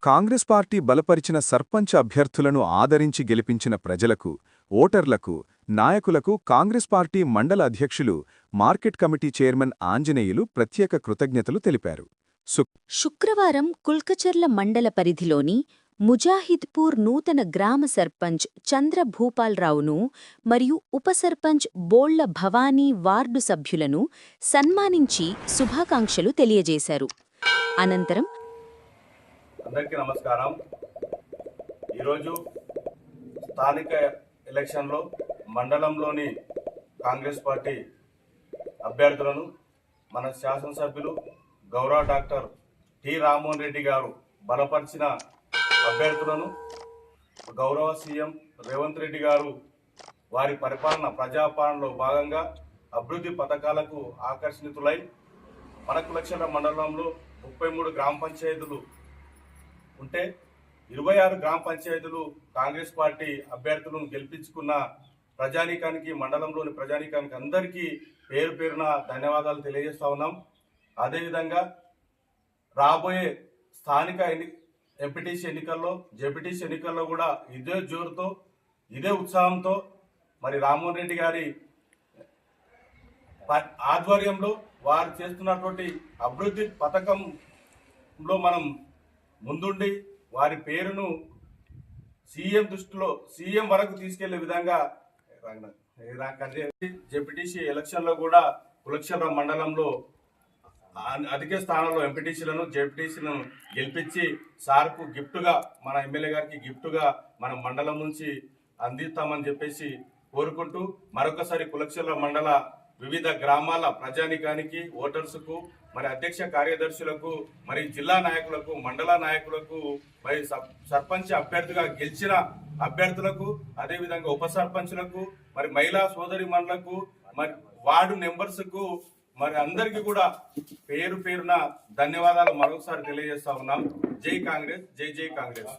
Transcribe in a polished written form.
Congress party బలపరిచిన సర్పంచ్ అభ్యర్థులను ఆదరించి గెలిపించిన ప్రజలకు, ఓటర్లకు, నాయకులకు కాంగ్రెస్ పార్టీ మండల అధ్యక్షులు, మార్కెట్ కమిటీ చైర్మన్ ఆంజనేయులు ప్రత్యేక కృతజ్ఞతలు తెలిపారు. శుక్రవారం కుల్కచర్ల మండల పరిధిలోని ముజాహిద్పూర్ నూతన గ్రామ సర్పంచ్ చంద్ర భూపాల్రావును మరియు ఉప సర్పంచ్ బోళ్ల భవానీ వార్డు సభ్యులను సన్మానించి శుభాకాంక్షలు తెలియజేశారు. అనంతరం అందరికీ నమస్కారం. ఈరోజు స్థానిక ఎలక్షన్లో మండలంలోని కాంగ్రెస్ పార్టీ అభ్యర్థులను మన శాసనసభ్యులు గౌరవ డాక్టర్ టి రామ్మోహన్ రెడ్డి గారు బలపరిచిన అభ్యర్థులను గౌరవ సీఎం రేవంత్ రెడ్డి గారు వారి ప్రజాపాలనలో భాగంగా అభివృద్ధి పథకాలకు ఆకర్షితులై మన కులక్షల మండలంలో 33 గ్రామ పంచాయతీలు ఉంటే 26 గ్రామ పంచాయతీలు కాంగ్రెస్ పార్టీ అభ్యర్థులను గెలిపించుకున్న ప్రజానీకానికి, మండలంలోని ప్రజానీకానికి అందరికీ పేరు పేరున ధన్యవాదాలు తెలియజేస్తా ఉన్నాం. అదేవిధంగా రాబోయే స్థానిక ఎంపీటీసీ ఎన్నికల్లో, జెడ్పీటీసీ ఎన్నికల్లో కూడా ఇదే జోరుతో, ఇదే ఉత్సాహంతో మరి రామ్మోహన్ రెడ్డి గారి ఆధ్వర్యంలో వారు చేస్తున్నటువంటి అభివృద్ధి పథకంలో మనం ముందుండి వారి పేరును సీఎం దృష్టిలో, సీఎం వరకు తీసుకెళ్లే విధంగా జెడ్పీటీసీ ఎలక్షన్లో కూడా కులక్షల మండలంలో అధిక స్థానంలో ఎంపీటీసీలను, జెడ్పీటీసీలను గెలిపించి సార్కు గిఫ్ట్గా, మన ఎమ్మెల్యే గారికి గిఫ్ట్గా మన మండలం నుంచి అందిస్తామని చెప్పేసి కోరుకుంటూ మరొకసారి కులక్షల మండల వివిధ గ్రామాల ప్రజానికానికి, ఓటర్స్కు, మరి అధ్యక్ష కార్యదర్శులకు, మరి జిల్లా నాయకులకు, మండల నాయకులకు, మరి సర్పంచ్ అభ్యర్థిగా గెలిచిన అభ్యర్థులకు, అదేవిధంగా ఉప సర్పంచ్లకు, మరి మహిళా సోదరిమణులకు, మరి వార్డు మెంబర్స్కు, మరి అందరికీ కూడా పేరు పేరున ధన్యవాదాలు మరొకసారి తెలియజేస్తా ఉన్నాం. జై కాంగ్రెస్, జై జై కాంగ్రెస్.